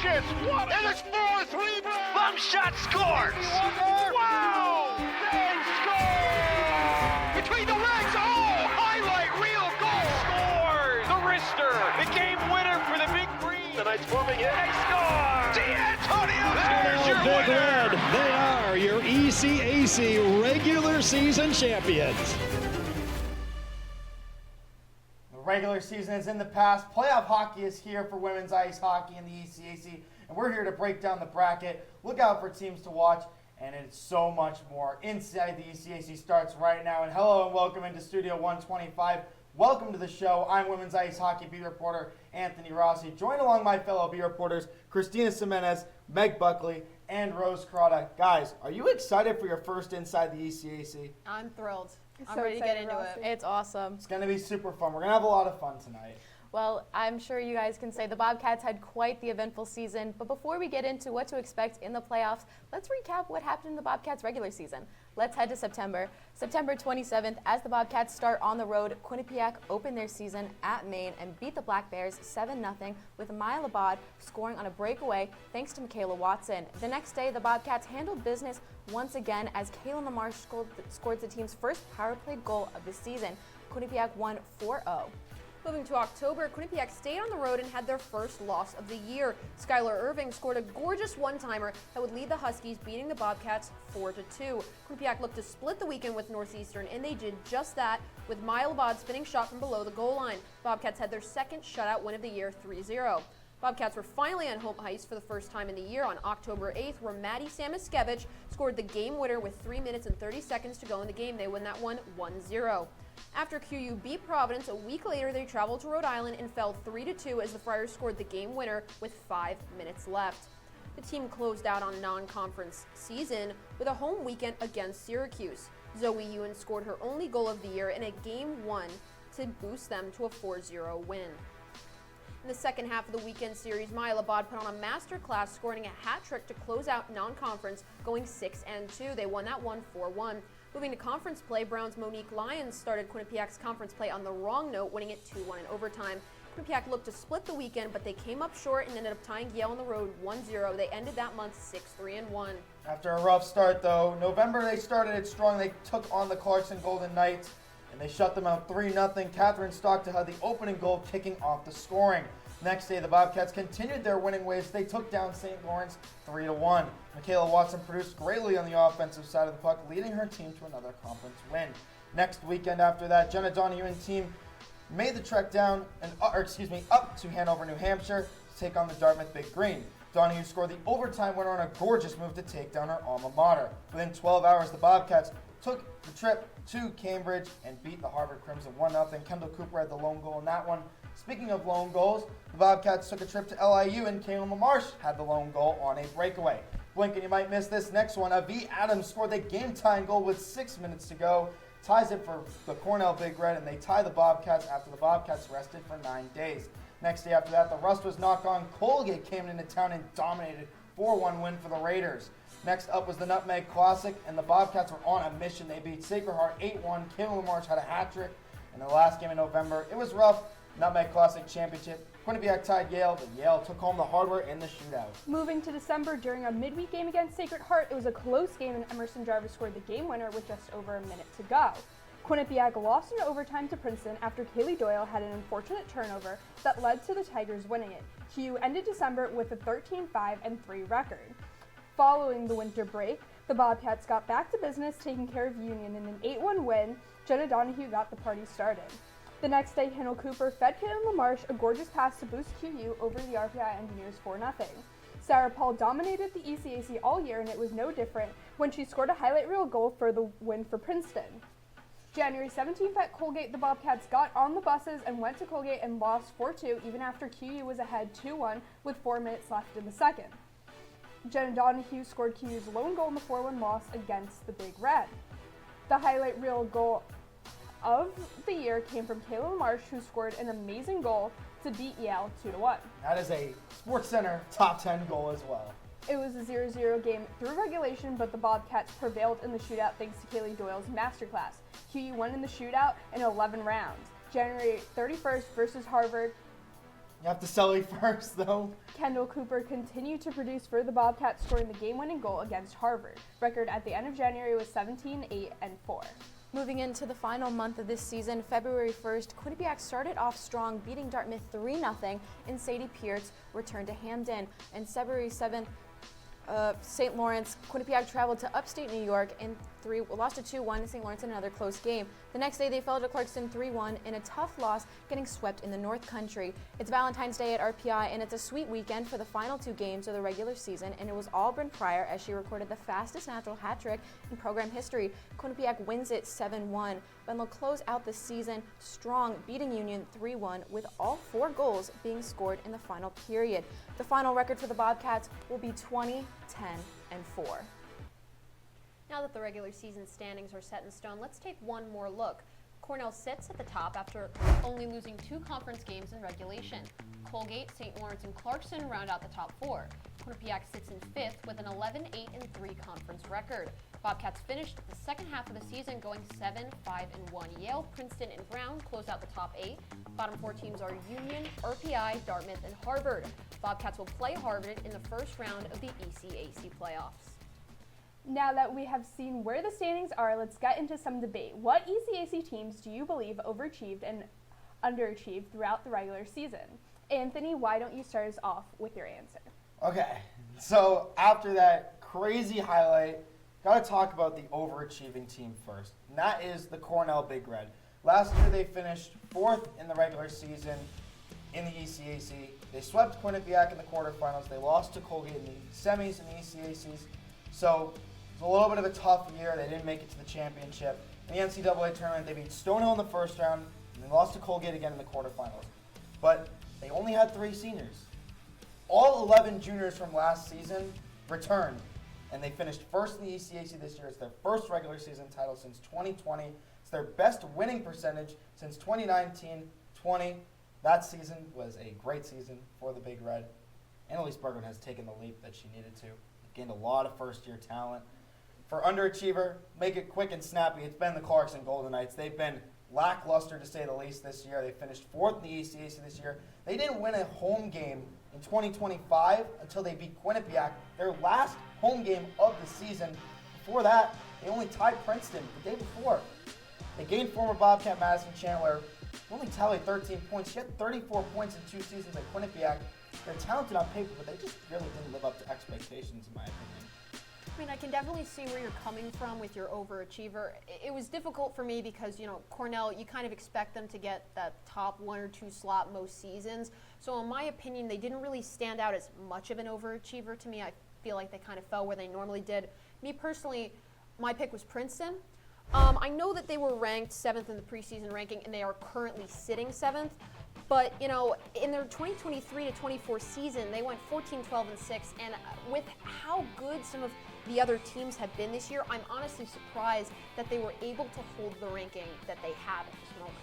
Gracious! What? And it's 4-3. Bum shot scores! Wow! They score! Between the legs, highlight reel goal! Scores! The wrister, the game winner for the Big Green. Tonight's forming hit. They score! D'Antonio! There's your Big winner! Red, they are your ECAC regular season champions. The regular season is in the past. Playoff hockey is here for women's ice hockey in the ECAC, and we're here to break down the bracket, look out for teams to watch, and it's so much more. Inside the ECAC starts right now, and hello and welcome into Studio 125. Welcome to the show. I'm women's ice hockey beat reporter Anthony Rossi, joined along my fellow beat reporters Christina Jimenez, Meg Buckley, and Rose Carrata. Guys, are you excited for your first Inside the ECAC? I'm thrilled. I'm so ready to get into Rossi. it. It's awesome. It's going to be super fun. We're going to have a lot of fun tonight. Well, I'm sure you guys can say the Bobcats had quite the eventful season, but before we get into what to expect in the playoffs, let's recap what happened in the Bobcats regular season. Let's head to September. September 27th, as the Bobcats start on the road, Quinnipiac opened their season at Maine and beat the Black Bears 7-0 with Maya Labad scoring on a breakaway thanks to Michaela Watson. The next day, the Bobcats handled business once again as Kaylin Lamarche scored the team's first power play goal of the season. Quinnipiac won 4-0. Moving to October, Quinnipiac stayed on the road and had their first loss of the year. Skylar Irving scored a gorgeous one-timer that would lead the Huskies, beating the Bobcats 4-2. Quinnipiac looked to split the weekend with Northeastern, and they did just that with Maya Labad's spinning shot from below the goal line. Bobcats had their second shutout win of the year, 3-0. Bobcats were finally on home ice for the first time in the year on October 8th, where Maddie Samiskevich scored the game winner with 3 minutes and 30 seconds to go in the game. They win that one 1-0. After QU beat Providence, a week later they traveled to Rhode Island and fell 3-2 as the Friars scored the game winner with 5 minutes left. The team closed out on non-conference season with a home weekend against Syracuse. Zoe Ewan scored her only goal of the year in a Game 1 to boost them to a 4-0 win. In the second half of the weekend series, Maya Labad put on a masterclass, scoring a hat trick to close out non-conference, going 6-2. They won that one 4-1. Moving to conference play, Brown's Monique Lyons started Quinnipiac's conference play on the wrong note, winning it 2-1 in overtime. Quinnipiac looked to split the weekend, but they came up short and ended up tying Yale on the road 1-0. They ended that month 6-3-1. After a rough start, though, November they started it strong. They took on the Clarkson Golden Knights, and they shut them out 3-0. Catherine Stockton had the opening goal, kicking off the scoring. Next day, the Bobcats continued their winning ways. They took down St. Lawrence 3-1. Michaela Watson produced greatly on the offensive side of the puck, leading her team to another conference win. Next weekend after that, Jenna Donahue and team made the trek down up to Hanover, New Hampshire to take on the Dartmouth Big Green. Donahue scored the overtime winner on a gorgeous move to take down her alma mater. Within 12 hours, the Bobcats took the trip to Cambridge and beat the Harvard Crimson 1-0. Kendall Cooper had the lone goal in that one. Speaking of lone goals, the Bobcats took a trip to LIU and Kaylin Lamarche had the lone goal on a breakaway. Blink and you might miss this next one. Avi Adams scored the game-tying goal with 6 minutes to go. Ties it for the Cornell Big Red, and they tie the Bobcats after the Bobcats rested for 9 days. Next day after that, the Rust was knocked on. Colgate came into town and dominated 4-1 win for the Raiders. Next up was the Nutmeg Classic, and the Bobcats were on a mission. They beat Sacred Heart 8-1. Kaylin Lamarche had a hat trick. In the last game in November, it was rough. Nutmeg Classic Championship. Quinnipiac tied Yale, but Yale took home the hardware in the shootout. Moving to December, during a midweek game against Sacred Heart, it was a close game and Emerson Driver scored the game winner with just over a minute to go. Quinnipiac lost in overtime to Princeton after Kaylee Doyle had an unfortunate turnover that led to the Tigers winning it. QU ended December with a 13-5-3 record. Following the winter break, the Bobcats got back to business, taking care of Union in an 8-1 win. Jenna Donahue got the party started. The next day, Hannah Cooper fed Kaylin Lamarche a gorgeous pass to boost QU over the RPI Engineers 4-0. Sarah Paul dominated the ECAC all year, and it was no different when she scored a highlight reel goal for the win for Princeton. January 17th at Colgate, the Bobcats got on the buses and went to Colgate and lost 4-2 even after QU was ahead 2-1 with 4 minutes left in the second. Jenna Donahue scored QU's lone goal in the 4-1 loss against the Big Red. The highlight reel goal of the year came from Kayla Lamarche, who scored an amazing goal to beat Yale 2-1. That is a SportsCenter top 10 goal as well. It was a 0-0 game through regulation, but the Bobcats prevailed in the shootout thanks to Kaylee Doyle's masterclass. QU won in the shootout in 11 rounds. January 31st versus Harvard, You have to Sully first, though. Kendall Cooper continued to produce for the Bobcats, scoring the game-winning goal against Harvard. Record at the end of January was 17, 8, and 4. Moving into the final month of this season, February 1st, Quinnipiac started off strong, beating Dartmouth 3-0, and Sadie Pierce returned to Hamden. And February 7th, St. Lawrence, Quinnipiac traveled to upstate New York and lost to 2-1 to St. Lawrence in another close game. The next day, they fell to Clarkston 3-1 in a tough loss, getting swept in the North Country. It's Valentine's Day at RPI, and it's a sweet weekend for the final 2 games of the regular season, and it was all Bryn Pryor as she recorded the fastest natural hat trick in program history. Quinnipiac wins it 7-1, and they'll close out the season strong, beating Union 3-1, with all 4 goals being scored in the final period. The final record for the Bobcats will be 20, 10, and 4. Now that the regular season standings are set in stone, let's take one more look. Cornell sits at the top after only losing 2 conference games in regulation. Colgate, St. Lawrence, and Clarkson round out the top 4. Quinnipiac sits in 5th with an 11-8-3 conference record. Bobcats finished the second half of the season going 7-5-1. Yale, Princeton, and Brown close out the top 8. Bottom 4 teams are Union, RPI, Dartmouth, and Harvard. Bobcats will play Harvard in the first round of the ECAC playoffs. Now that we have seen where the standings are, let's get into some debate. What ECAC teams do you believe overachieved and underachieved throughout the regular season? Anthony, why don't you start us off with your answer? Okay, so after that crazy highlight, got to talk about the overachieving team first. And that is the Cornell Big Red. Last year they finished 4th in the regular season in the ECAC. They swept Quinnipiac in the quarterfinals. They lost to Colgate in the semis in the ECACs. So it was a little bit of a tough year. They didn't make it to the championship. In the NCAA tournament, they beat Stonehill in the first round, and they lost to Colgate again in the quarterfinals. But they only had 3 seniors. All 11 juniors from last season returned, and they finished first in the ECAC this year. It's their first regular season title since 2020. It's their best winning percentage since 2019-20. That season was a great season for the Big Red. Annalise Bergman has taken the leap that she needed to. Gained a lot of first-year talent. For underachiever, make it quick and snappy, it's been the Clarkson Golden Knights. They've been lackluster, to say the least, this year. They finished 4th in the ECAC this year. They didn't win a home game in 2025 until they beat Quinnipiac, their last home game of the season. Before that, they only tied Princeton the day before. They gained former Bobcat Madison Chandler, who only tallied 13 points. She had 34 points in 2 seasons at Quinnipiac. They're talented on paper, but they just really didn't live up to expectations, in my opinion. I mean, I can definitely see where you're coming from with your overachiever. It was difficult for me because, Cornell, you kind of expect them to get that top 1 or 2 slot most seasons. So in my opinion, they didn't really stand out as much of an overachiever to me. I feel like they kind of fell where they normally did. Me personally, my pick was Princeton. I know that they were ranked 7th in the preseason ranking, and they are currently sitting 7th. But, in their 2023 to 24 season, they went 14, 12, and 6. And with how good some of the other teams have been this year, I'm honestly surprised that they were able to hold the ranking that they have at this moment.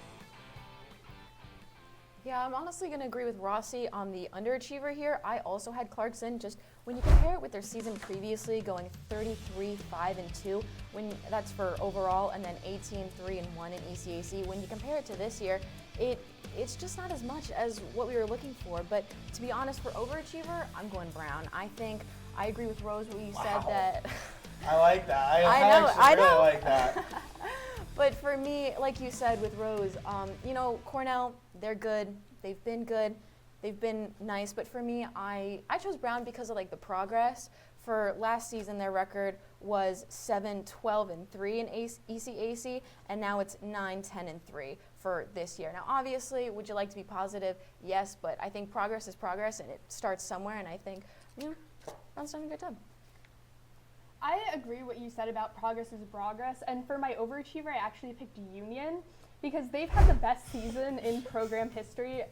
Yeah, I'm honestly going to agree with Rossi on the underachiever here. I also had Clarkson. Just when you compare it with their season previously, going 33, 5, and 2, when that's for overall, and then 18, 3, and 1 in ECAC. When you compare it to this year, it's just not as much as what we were looking for. But to be honest, for overachiever, I'm going Brown. I agree with Rose when you said that. I like that. I really like that. But for me, like you said with Rose, Cornell, they're good. They've been good. They've been nice. But for me, I chose Brown because of the progress. For last season, their record was 7, 12, and 3 in ECAC, and now it's 9, 10, and 3 for this year. Now, obviously, would you like to be positive? Yes, but I think progress is progress, and it starts somewhere, and I think, Brown's done a good job. I agree what you said about progress is progress, and for my overachiever, I actually picked Union because they've had the best season in program history.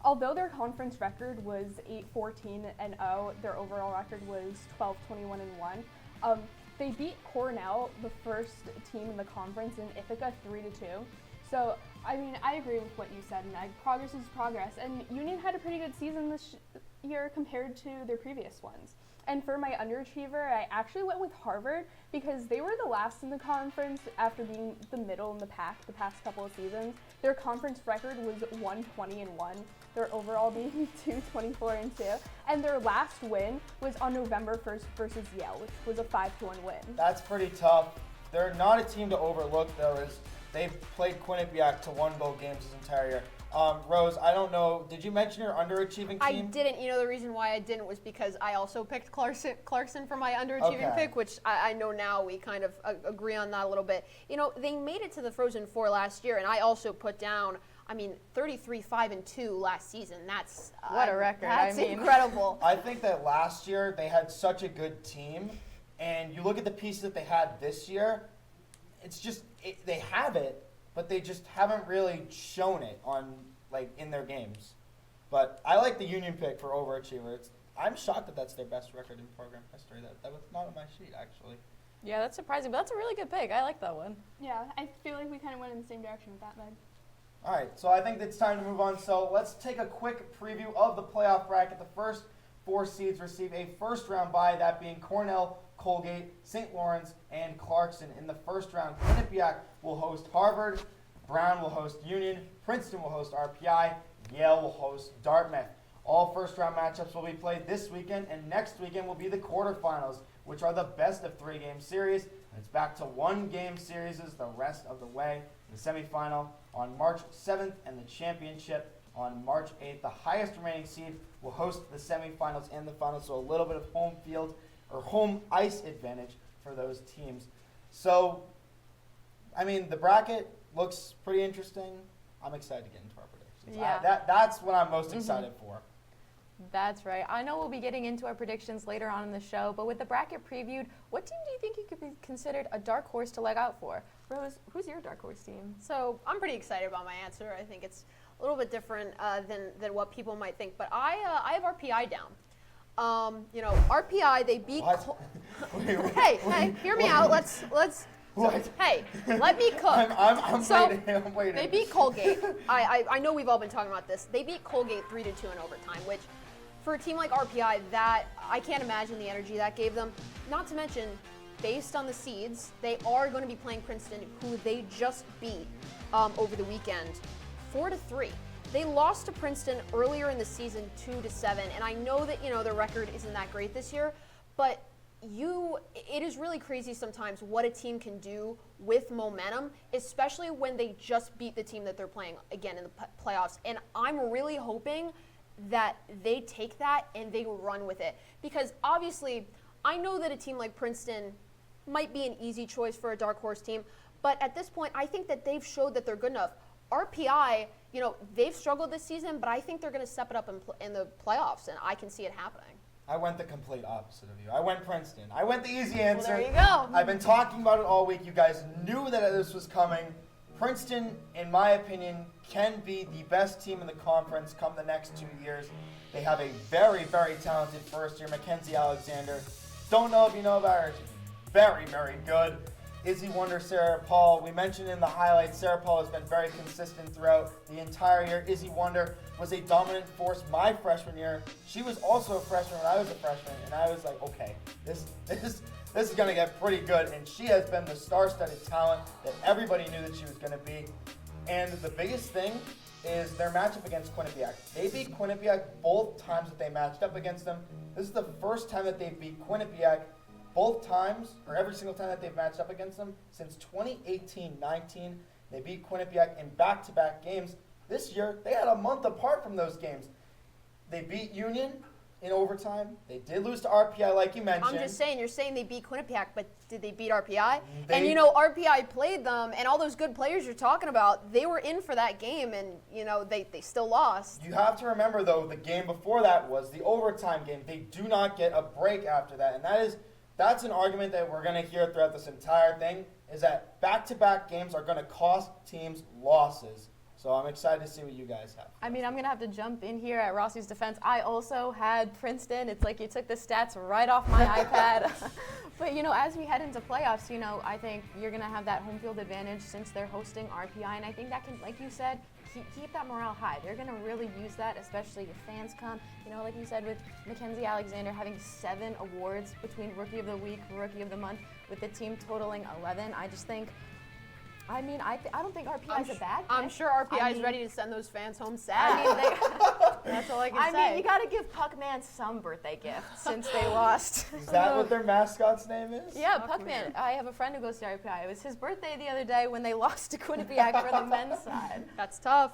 Although their conference record was 8-14-0, their overall record was 12-21-1. They beat Cornell, the first team in the conference, in Ithaca 3-2. So, I agree with what you said, Meg. Progress is progress, and Union had a pretty good season this year compared to their previous ones. And for my underachiever, I actually went with Harvard because they were the last in the conference after being the middle in the pack the past couple of seasons. Their conference record was 1-20-1. their overall being 2-24-2, and their last win was on November 1st versus Yale, which was a 5-1 win. That's pretty tough. They're not a team to overlook, though, as they've played Quinnipiac to win both games this entire year. Rose, I don't know, did you mention your underachieving team? I didn't. You know, the reason why I didn't was because I also picked Clarkson for my underachieving pick, which I know now we kind of agree on that a little bit. You know, they made it to the Frozen Four last year, and I also put down, 33-5-2 last season. That's what a record. That's incredible. I think that last year they had such a good team, and you look at the pieces that they had this year, it's just, they have it, but they just haven't really shown it in their games. But I like the Union pick for overachiever. I'm shocked that that's their best record in program history. That was not on my sheet, actually. Yeah, that's surprising, but that's a really good pick. I like that one. Yeah, I feel like we kind of went in the same direction with that, Meg. All right, so I think it's time to move on. So let's take a quick preview of the playoff bracket. The first 4 seeds receive a first-round bye, that being Cornell, Colgate, St. Lawrence, and Clarkson. In the first round, Quinnipiac will host Harvard, Brown will host Union, Princeton will host RPI, Yale will host Dartmouth. All first-round matchups will be played this weekend, and next weekend will be the quarterfinals, which are the best of 3-game series. It's back to 1-game series the rest of the way. The semifinal on March 7th and the championship on March 8th. The highest remaining seed will host the semifinals and the finals, so a little bit of home field or home ice advantage for those teams. So, the bracket looks pretty interesting. I'm excited to get into our predictions. Yeah. That's what I'm most excited for. That's right. I know we'll be getting into our predictions later on in the show, but with the bracket previewed, what team do you think you could be considered a dark horse to leg out for? Rose, who's your dark horse team? So I'm pretty excited about my answer. I think it's a little bit different than what people might think, but I have RPI down. RPI, they beat. Hey, hear me out. Let's. What? Hey, let me cook. I'm waiting. They beat Colgate. I know we've all been talking about this. They beat Colgate 3-2 in overtime, which for a team like RPI, that I can't imagine the energy that gave them. Not to mention, based on the seeds, they are going to be playing Princeton, who they just beat over the weekend, 4-3. They lost to Princeton earlier in the season, 2-7, and I know that their record isn't that great this year, but it is really crazy sometimes what a team can do with momentum, especially when they just beat the team that they're playing again in the playoffs. And I'm really hoping that they take that and they run with it, because obviously I know that a team like Princeton might be an easy choice for a dark horse team, but at this point I think that they've showed that they're good enough. RPI, they've struggled this season, but I think they're going to step it up in the playoffs, and I can see it happening. I went the complete opposite of you. I went Princeton. I went the easy answer. Well, there you go. I've been talking about it all week. You guys knew that this was coming. Princeton, in my opinion, can be the best team in the conference come the next 2 years. They have a very, very talented first year, Mackenzie Alexander. Don't know if you know about her. She's very, very good. Izzy Wonder, Sarah Paul. We mentioned in the highlights, Sarah Paul has been very consistent throughout the entire year. Izzy Wonder was a dominant force my freshman year. She was also a freshman when I was a freshman, and I was like, okay, this is going to get pretty good. And she has been the star-studded talent that everybody knew that she was going to be. And the biggest thing is their matchup against Quinnipiac. They beat Quinnipiac both times that they matched up against them. This is the first time that they beat Quinnipiac both times, or every single time that they've matched up against them, since 2018-19. They beat Quinnipiac in back-to-back games. This year, they had a month apart from those games. They beat Union in overtime. They did lose to RPI, like you mentioned. I'm just saying, you're saying they beat Quinnipiac, but did they beat RPI? RPI played them, and all those good players you're talking about, they were in for that game, and, they still lost. You have to remember, though, the game before that was the overtime game. They do not get a break after that, and that's an argument that we're going to hear throughout this entire thing, is that back-to-back games are going to cost teams losses. So I'm excited to see what you guys have. I'm going to have to jump in here at Rossi's defense. I also had Princeton. It's like you took the stats right off my iPad. But, as we head into playoffs, I think you're going to have that home field advantage since they're hosting RPI. And I think that can, like you said, keep that morale high. They're going to really use that, especially if fans come. Like you said, with Mackenzie Alexander having 7 awards between Rookie of the Week, Rookie of the Month, with the team totaling 11. I just think I mean, I don't think RPI is a bad pick. I'm sure RPI is ready to send those fans home sad. That's all I can say. I mean, you got to give Puckman some birthday gift since they lost. Is that what their mascot's name is? Yeah, Puckman. I have a friend who goes to RPI. It was his birthday the other day when they lost to Quinnipiac for the men's side. That's tough.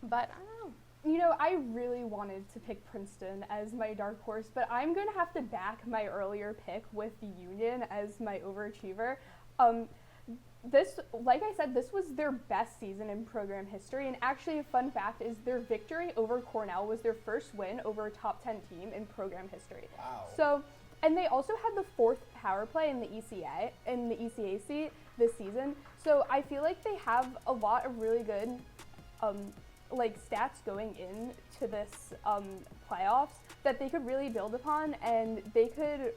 But I don't know. You know, I really wanted to pick Princeton as my dark horse, but I'm going to have to back my earlier pick with Union as my overachiever. This, like I said, this was their best season in program history, and actually a fun fact is their victory over Cornell was their first win over a top 10 team in program history. Wow. So, and they also had the 4th power play in the ECAC this season. So I feel like they have a lot of really good like stats going into this playoffs that they could really build upon, and they could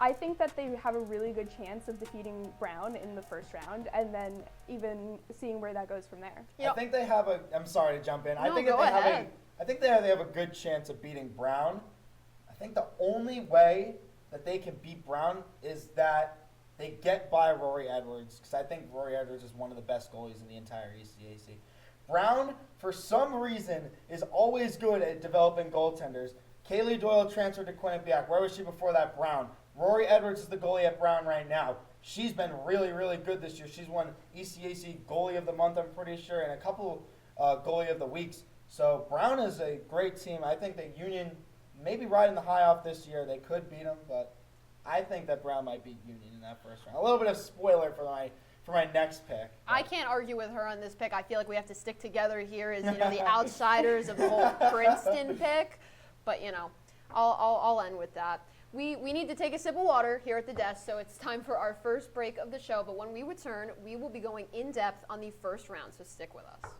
I think that they have a really good chance of defeating Brown in the first round, and then even seeing where that goes from there. I think they have a. I'm sorry to jump in. I think go that they ahead. have a good chance of beating Brown. I think the only way that they can beat Brown is that they get by Rory Edwards, because I think Rory Edwards is one of the best goalies in the entire ECAC. Brown, for some reason, is always good at developing goaltenders. Kaylee Doyle transferred to Quinnipiac. Where was she before that? Brown. Rory Edwards is the goalie at Brown right now. She's been really, really good this year. She's won ECAC Goalie of the Month, I'm pretty sure, and a couple Goalie of the Weeks. So Brown is a great team. I think that Union may be riding the high off this year. They could beat them, but I think that Brown might beat Union in that first round. A little bit of spoiler for my next pick. I can't argue with her on this pick. I feel like we have to stick together here as the outsiders of the whole Princeton pick. But I'll end with that. We need to take a sip of water here at the desk, so it's time for our first break of the show. But when we return, we will be going in depth on the first round. So stick with us.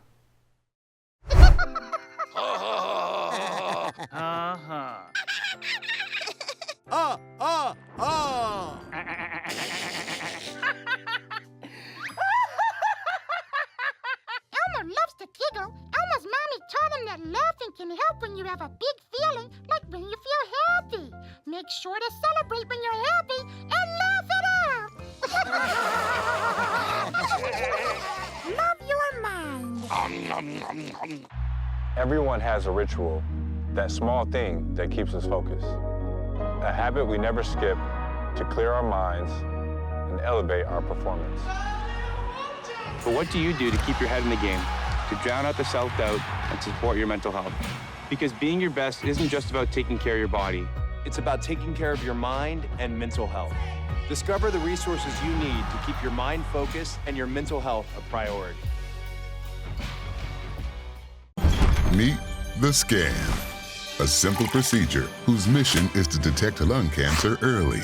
Elmer loves to giggle. Elmer's mommy taught him that laughing can help when you have a big feeling, like when you feel happy. Make sure to celebrate when you're happy and laugh it out. Love your mind. Everyone has a ritual, that small thing that keeps us focused. A habit we never skip to clear our minds and elevate our performance. But what do you do to keep your head in the game, to drown out the self-doubt and support your mental health? Because being your best isn't just about taking care of your body. It's about taking care of your mind and mental health. Discover the resources you need to keep your mind focused and your mental health a priority. Meet the Scan, a simple procedure whose mission is to detect lung cancer early.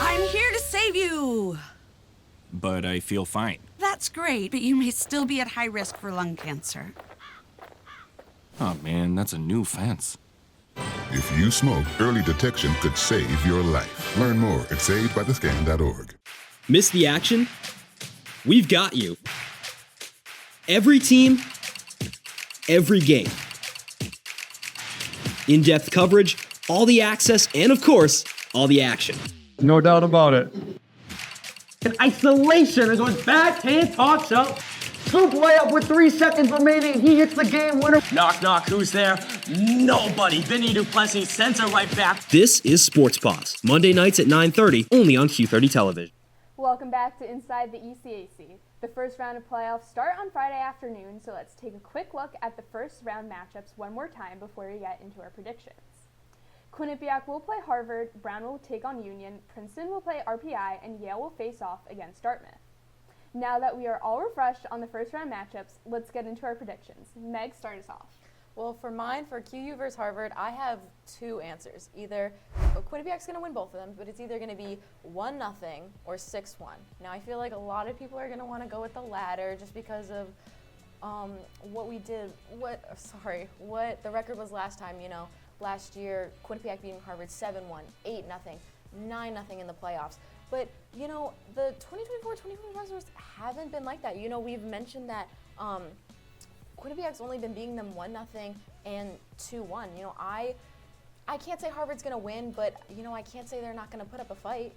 I'm here to save you. But I feel fine. That's great, but you may still be at high risk for lung cancer. Oh man, that's a new fence. If you smoke, early detection could save your life. Learn more at savedbythescan.org. Miss the action? We've got you. Every team, every game. In-depth coverage, all the access, and of course, all the action. No doubt about it. In isolation is when backhand toss up. Scoop layup with 3 seconds remaining. He hits the game winner. Knock, knock, who's there? Nobody. Vinny Duplessis sends it right back. This is Sports Pause, Monday nights at 9:30, only on Q30 Television. Welcome back to Inside the ECAC. The first round of playoffs start on Friday afternoon, so let's take a quick look at the first round matchups one more time before we get into our predictions. Quinnipiac will play Harvard, Brown will take on Union, Princeton will play RPI, and Yale will face off against Dartmouth. Now that we are all refreshed on the first round matchups, let's get into our predictions. Meg, start us off. Well, for mine, for QU versus Harvard, I have two answers. Either Quinnipiac's going to win both of them, but it's either going to be 1-0 or 6-1. Now, I feel like a lot of people are going to want to go with the latter just because of what the record was last time. You know, last year, Quinnipiac beating Harvard 7-1, 8-0, 9-0 in the playoffs. But, you know, the 2024-2025 results haven't been like that. You know, we've mentioned that Quinnipiac's only been beating them 1-0 and 2-1. You know, I I can't say Harvard's going to win, but, I can't say they're not going to put up a fight,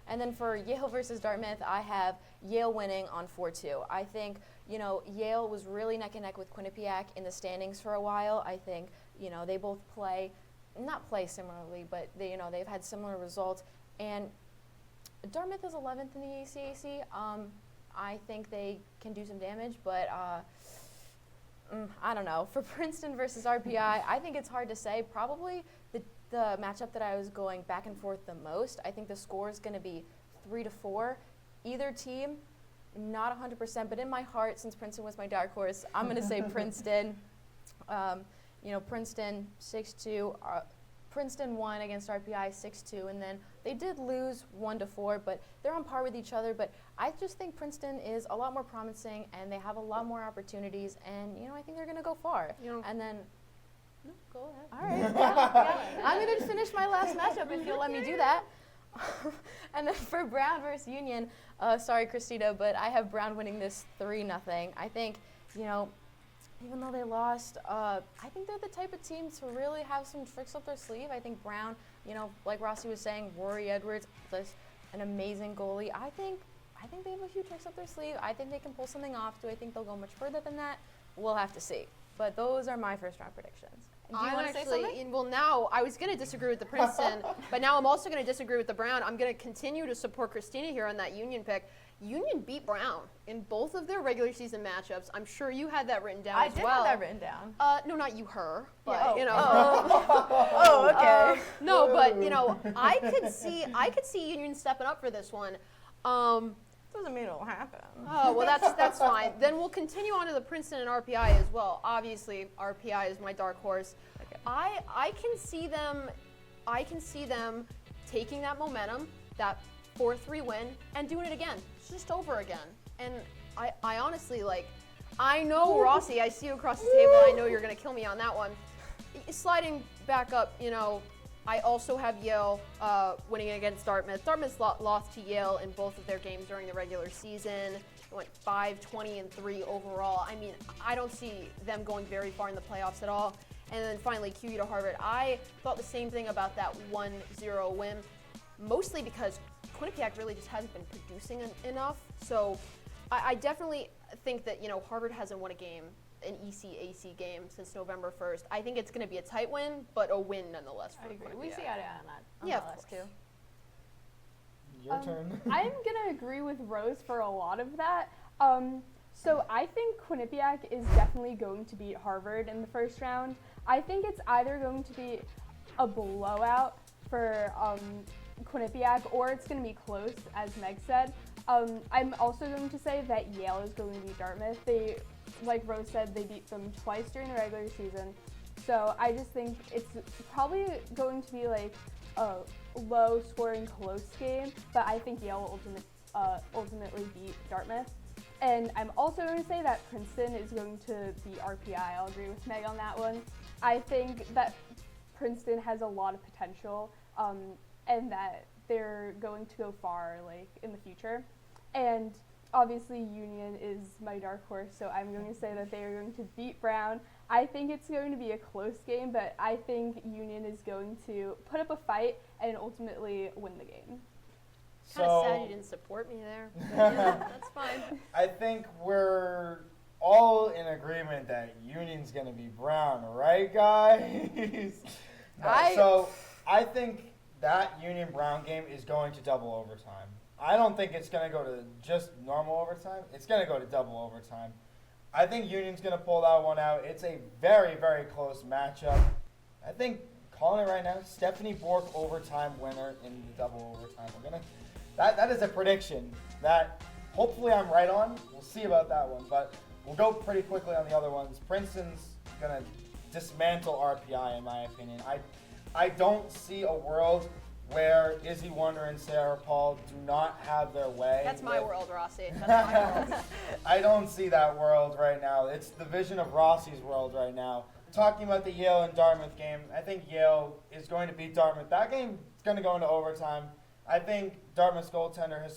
And then for Yale versus Dartmouth, I have Yale winning on 4-2. I think, Yale was really neck and neck with Quinnipiac in the standings for a while. I think, they both not play similarly, but they've had similar results. And Dartmouth is 11th in the ECAC. I think they can do some damage, but I don't know. For Princeton versus RPI, I think it's hard to say. Probably the matchup that I was going back and forth the most. I think the score is going to be 3-4. Either team, not 100%, but in my heart, since Princeton was my dark horse, I'm going to say Princeton. Princeton 6-2. Princeton won against RPI 6-2, and then they did lose 1-4, but they're on par with each other. But I just think Princeton is a lot more promising, and they have a lot more opportunities, and I think they're going to go far. And then, no, go ahead. All right, yeah. I'm going to finish my last matchup if you'll let me do that. And then for Brown versus Union, sorry Christina, but I have Brown winning this 3-0. I think, even though they lost, I think they're the type of team to really have some tricks up their sleeve. I think Brown, like Rossi was saying, Rory Edwards is an amazing goalie. I think they have a few tricks up their sleeve. I think they can pull something off. Do I think they'll go much further than that? We'll have to see. But those are my first round predictions. Do you want to say something? Well, now I was going to disagree with the Princeton, but now I'm also going to disagree with the Brown. I'm going to continue to support Christina here on that Union pick. Union beat Brown in both of their regular season matchups. I'm sure you had that written down as well. I did have that written down. No, not you, her. But, Oh, okay. No, but I could see Union stepping up for this one. Doesn't mean it'll happen. Oh, well, that's fine. Then we'll continue on to the Princeton and RPI as well. Obviously, RPI is my dark horse. Okay. I can see them taking that momentum, that 4-3 win, and doing it again, just over again. And I honestly, I know, Rossi, I see you across the table. I know you're going to kill me on that one. Sliding back up, I also have Yale winning against Dartmouth. Dartmouth lost to Yale in both of their games during the regular season. It went 5-20-3 overall. I mean, I don't see them going very far in the playoffs at all. And then finally, QE to Harvard. I thought the same thing about that 1-0 win, mostly because Quinnipiac really just hasn't been producing enough. So I definitely think that, Harvard hasn't won an ECAC game since November 1st. I think it's going to be a tight win, but a win nonetheless for Quinnipiac. We see eye to eye on that. Yeah, of course. Too. Your turn. I'm going to agree with Rose for a lot of that. So I think Quinnipiac is definitely going to beat Harvard in the first round. I think it's either going to be a blowout for Quinnipiac, or it's going to be close, as Meg said. I'm also going to say that Yale is going to beat Dartmouth. They, like Rose said, they beat them twice during the regular season. So I just think it's probably going to be a low-scoring, close game, but I think Yale will ultimately beat Dartmouth. And I'm also going to say that Princeton is going to beat RPI. I'll agree with Meg on that one. I think that Princeton has a lot of potential, and that they're going to go far, in the future. And obviously Union is my dark horse, so I'm going to say that they are going to beat Brown. I think it's going to be a close game, but I think Union is going to put up a fight and ultimately win the game. Kind of sad you didn't support me there. But that's fine. I think we're all in agreement that Union's going to be Brown, right, guys? So I think that Union-Brown game is going to double overtime. I don't think it's going to go to just normal overtime. It's going to go to double overtime. I think Union's going to pull that one out. It's a very, very close matchup. I think, calling it right now, Stephanie Bork overtime winner in the double overtime. That is a prediction that hopefully I'm right on. We'll see about that one. But we'll go pretty quickly on the other ones. Princeton's going to dismantle RPI, in my opinion. I don't see a world where Izzy Wonder and Sarah Paul do not have their way. That's my world, Rossi. That's my world. I don't see that world right now. It's the vision of Rossi's world right now. Talking about the Yale and Dartmouth game, I think Yale is going to beat Dartmouth. That game is going to go into overtime. I think Dartmouth's goaltender,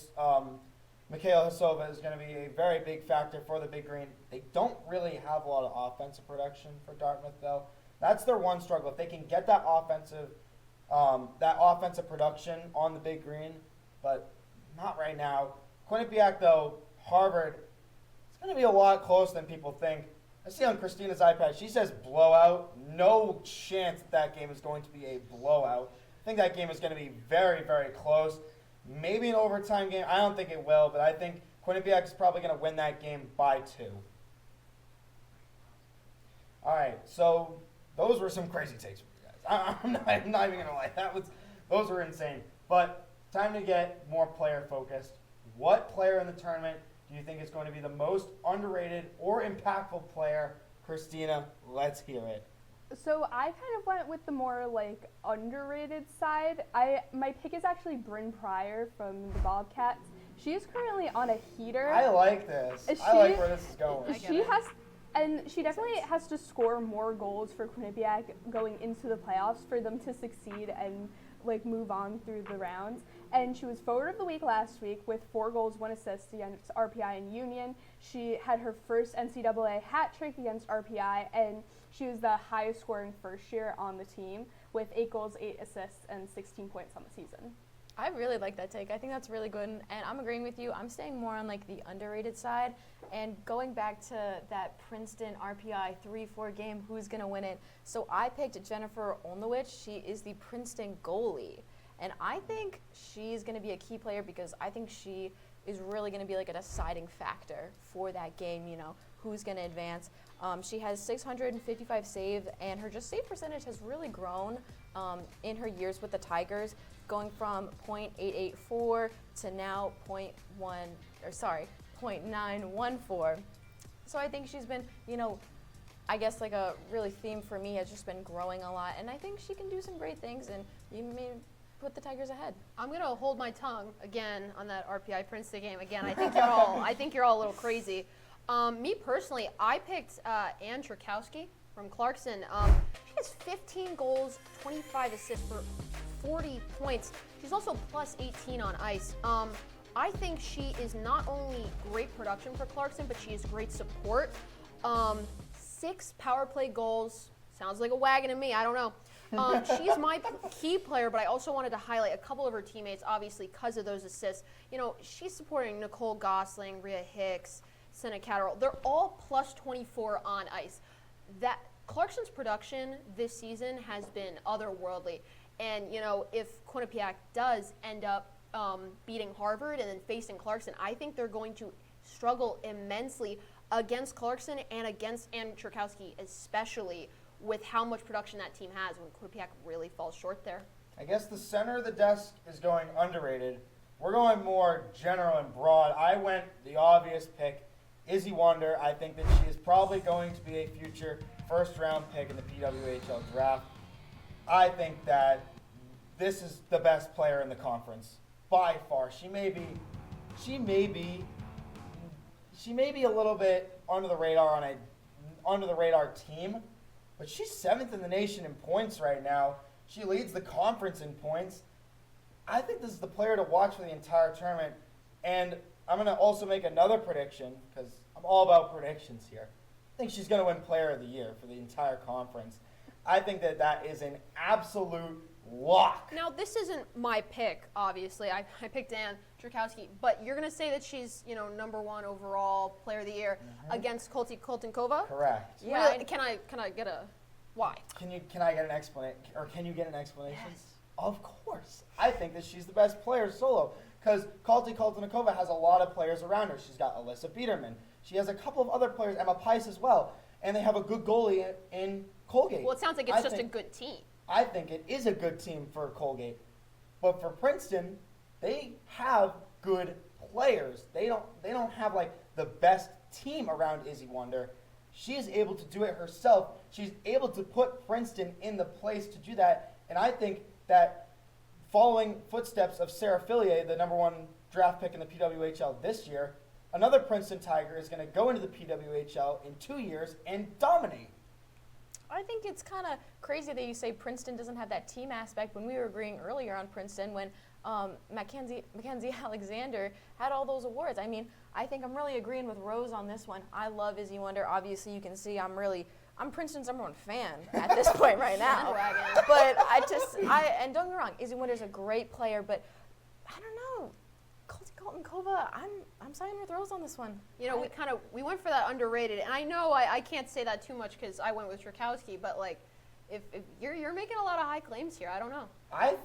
Mikhail Hasova, is going to be a very big factor for the Big Green. They don't really have a lot of offensive production for Dartmouth, though. That's their one struggle. If they can get that offensive production on the big green, but not right now. Quinnipiac, though, Harvard, it's going to be a lot closer than people think. I see on Christina's iPad, she says blowout. No chance that game is going to be a blowout. I think that game is going to be very, very close. Maybe an overtime game. I don't think it will, but I think Quinnipiac is probably going to win that game by 2. All right, so those were some crazy takes from you guys. I'm not even going to lie. Those were insane. But time to get more player focused. What player in the tournament do you think is going to be the most underrated or impactful player? Christina, let's hear it. So I kind of went with the more underrated side. My pick is actually Bryn Pryor from the Bobcats. She is currently on a heater. I like this. I like where this is going. She definitely has to score more goals for Quinnipiac going into the playoffs for them to succeed and move on through the rounds. And she was forward of the week last week with 4 goals, 1 assist against RPI and Union. She had her first NCAA hat trick against RPI, and she was the highest scoring first year on the team with 8 goals, 8 assists, and 16 points on the season. I really like that take. I think that's really good, and I'm agreeing with you. I'm staying more on the underrated side, and going back to that Princeton RPI 3-4 game, who's going to win it? So I picked Jennifer Olnowicz. She is the Princeton goalie, and I think she's going to be a key player because I think she is really going to be a deciding factor for that game, who's going to advance. She has 655 saves, and her save percentage has really grown in her years with the Tigers, going from .884 to now .914. So I think she's been, I guess a really theme for me has just been growing a lot, and I think she can do some great things, and you may put the Tigers ahead. I'm going to hold my tongue again on that RPI Princeton game. Again, I think you're all a little crazy. Me personally, I picked Ann Trukowski from Clarkson. She has 15 goals, 25 assists for 40 points. She's also plus 18 on ice. I think she is not only great production for Clarkson, but she is great support. 6 power play goals. Sounds like a wagon to me. I don't know. She's my key player, but I also wanted to highlight a couple of her teammates, obviously, because of those assists. She's supporting Nicole Gosling, Rhea Hicks, Senna Catterall. They're all plus 24 on ice. That Clarkson's production this season has been otherworldly. And, if Quinnipiac does end up beating Harvard and then facing Clarkson, I think they're going to struggle immensely against Clarkson and against Ann Trukowski, especially with how much production that team has when Quinnipiac really falls short there. I guess the center of the desk is going underrated. We're going more general and broad. I went the obvious pick, Izzy Wonder. I think that she is probably going to be a future first-round pick in the PWHL draft. I think that this is the best player in the conference by far. She may be a little bit under the radar on a under the radar team, but she's 7th in the nation in points right now. She leads the conference in points. I think this is the player to watch for the entire tournament. And I'm going to also make another prediction because I'm all about predictions here. I think she's going to win Player of the Year for the entire conference. I think that is an absolute lock. Now, this isn't my pick, obviously. I picked Ann Trukowski, but you're going to say that she's, number 1 overall Player of the Year against Koltenkova? Correct. Yeah. Really? Can I get a why? Can I get an explanation? Or can you get an explanation? Yes. Of course. I think that she's the best player solo because Koltenkova has a lot of players around her. She's got Alyssa Biederman. She has a couple of other players, Emma Pice as well, and they have a good goalie in Colgate. Well, it sounds like it's just a good team. I think it is a good team for Colgate. But for Princeton, they have good players. They don't have the best team around Izzy Wonder. She is able to do it herself. She's able to put Princeton in the place to do that. And I think that following footsteps of Sarah Fillier, the number 1 draft pick in the PWHL this year, another Princeton Tiger is going to go into the PWHL in 2 years and dominate. I think it's kind of crazy that you say Princeton doesn't have that team aspect when we were agreeing earlier on Princeton when Mackenzie Alexander had all those awards. I mean, I think I'm really agreeing with Rose on this one. I love Izzy Wonder. Obviously, you can see I'm I'm Princeton's #1 fan at this point right now. But and don't get me wrong, Izzy Winter's a great player, but I don't know. Colton Kova, I'm signing with Rose on this one. You know, we went for that underrated, and I know I can't say that too much because I went with Strakowski, but like, if you're making a lot of high claims here, I don't know. I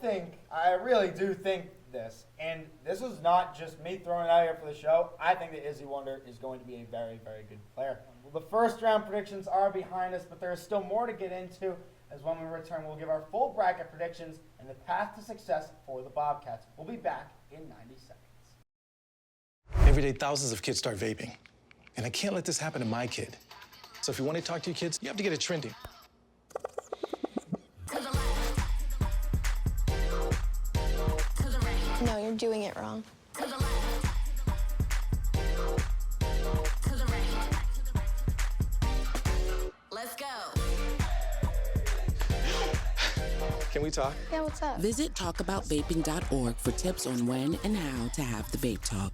really do think this, and this is not just me throwing it out here for the show. I think that Izzy Wonder is going to be a very, very good player. Well, the first round predictions are behind us, but there is still more to get into, as when we return, we'll give our full bracket predictions and the path to success for the Bobcats. We'll be back in 90 seconds. Every day, thousands of kids start vaping, and I can't let this happen to my kid. So if you want to talk to your kids, you have to get it trending. No, you're doing it wrong. Let's go. Can we talk? Yeah, what's up? Visit talkaboutvaping.org for tips on when and how to have the vape talk.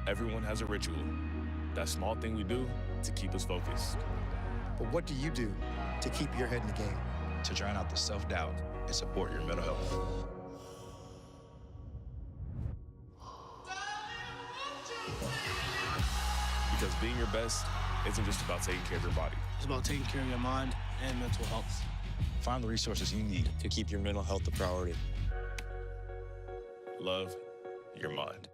Everyone has a ritual. That small thing we do to keep us focused. But what do you do to keep your head in the game? To drown out the self-doubt and support your mental health. Because being your best isn't just about taking care of your body. It's about taking care of your mind and mental health. Find the resources you need to keep your mental health a priority. Love your mind.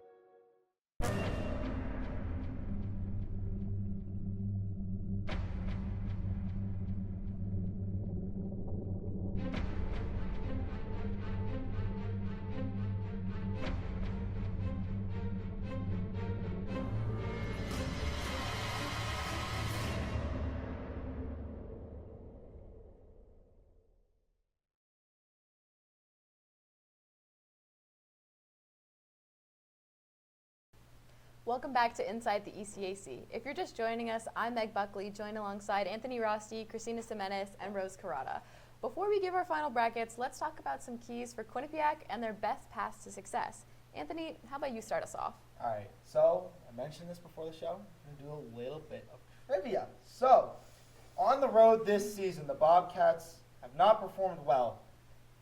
Welcome back to Inside the ECAC. If you're just joining us, I'm Meg Buckley, joined alongside Anthony Rosti, Christina Semenes, and Rose Carrata. Before we give our final brackets, let's talk about some keys for Quinnipiac and their best paths to success. Anthony, how about you start us off? All right, so I mentioned this before the show. I'm going to do a little bit of trivia. So, on the road this season, the Bobcats have not performed well.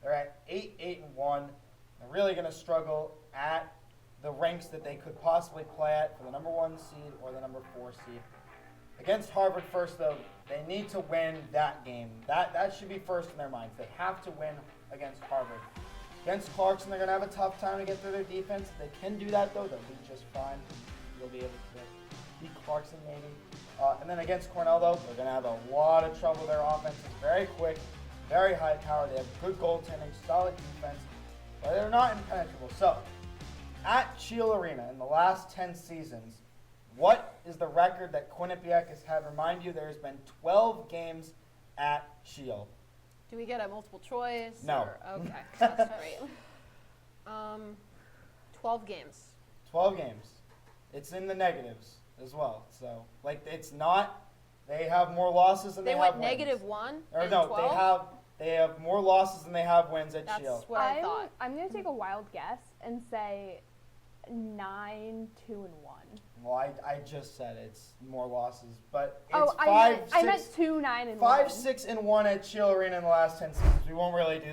They're at 8-1. They're really going to struggle at the ranks that they could possibly play at for the #1 seed or the #4 seed. Against Harvard first, though, they need to win that game. That should be first in their minds. They have to win against Harvard. Against Clarkson, they're going to have a tough time to get through their defense. They can do that, though. They'll be just fine. They'll be able to beat Clarkson, maybe. And then against Cornell, though, they're going to have a lot of trouble. Their offense is very quick, very high power. They have good goaltending, solid defense, but they're not impenetrable. So, at Shield Arena in the last 10 seasons, what is the record that Quinnipiac has had? Remind you, there's been 12 games at Shield. Do we get a multiple choice? No. Or, okay, that's great. 12 games. 12 games. It's in the negatives as well. So, like, it's not. They have more losses than they have wins. They went -1. Or no, 12? they have more losses than they have wins at Shield. That's what I thought. I'm gonna take a wild guess and say 9-2-1. Well, I just said it's more losses, but it's I meant 2-9-1. 5-6-1 at Shield Arena in the last 10 seasons. We won't really do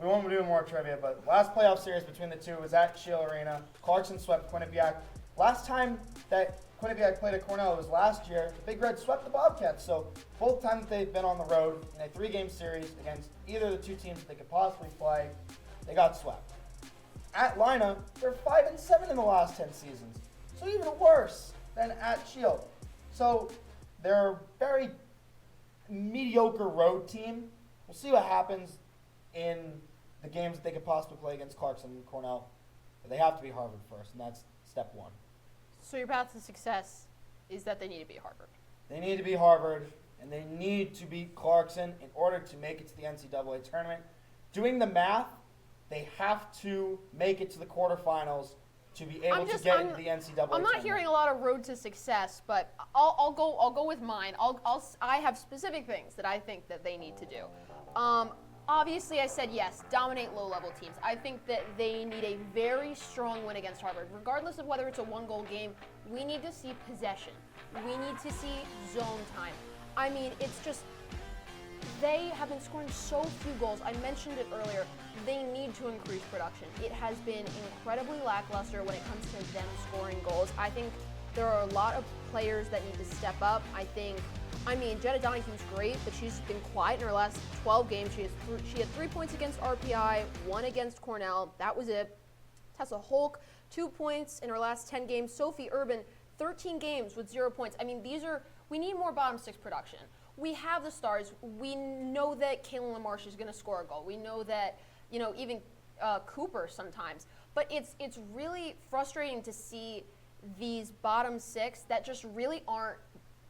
we won't do more trivia, but last playoff series between the two was at Shield Arena. Clarkson swept Quinnipiac. Last time that Quinnipiac played at Cornell was last year. The Big Red swept the Bobcats, so both times they've been on the road in a 3-game series against either of the two teams they could possibly play, they got swept. At Lina, they're 5-7 in the last 10 seasons, so even worse than at Shield. So they're a very mediocre road team. We'll see what happens in the games that they could possibly play against Clarkson and Cornell. But they have to be Harvard first, and that's step one. So your path to success is that they need to beat Harvard. They need to beat Harvard, and they need to beat Clarkson in order to make it to the NCAA tournament. Doing the math, they have to make it to the quarterfinals to be able to get into the NCAA tournament. I'm not hearing a lot of road to success, but I'll go with mine. I have specific things that I think that they need to do. Obviously, I said yes, dominate low-level teams. I think that they need a very strong win against Harvard. Regardless of whether it's a one-goal game, we need to see possession. We need to see zone time. I mean, it's just, they have been scoring so few goals. I mentioned it earlier. They need to increase production. It has been incredibly lackluster when it comes to them scoring goals. I think there are a lot of players that need to step up. I mean, Jetta Donahue's great, but she's been quiet in her last 12 games. She had 3 points against RPI, 1 against Cornell. That was it. Tessa Holk, 2 points in her last 10 games. Sophie Urban, 13 games with 0 points. I mean, we need more bottom six production. We have the stars. We know that Kaylin LaMarche is going to score a goal. We know that, even Cooper sometimes. But it's really frustrating to see these bottom six that just really aren't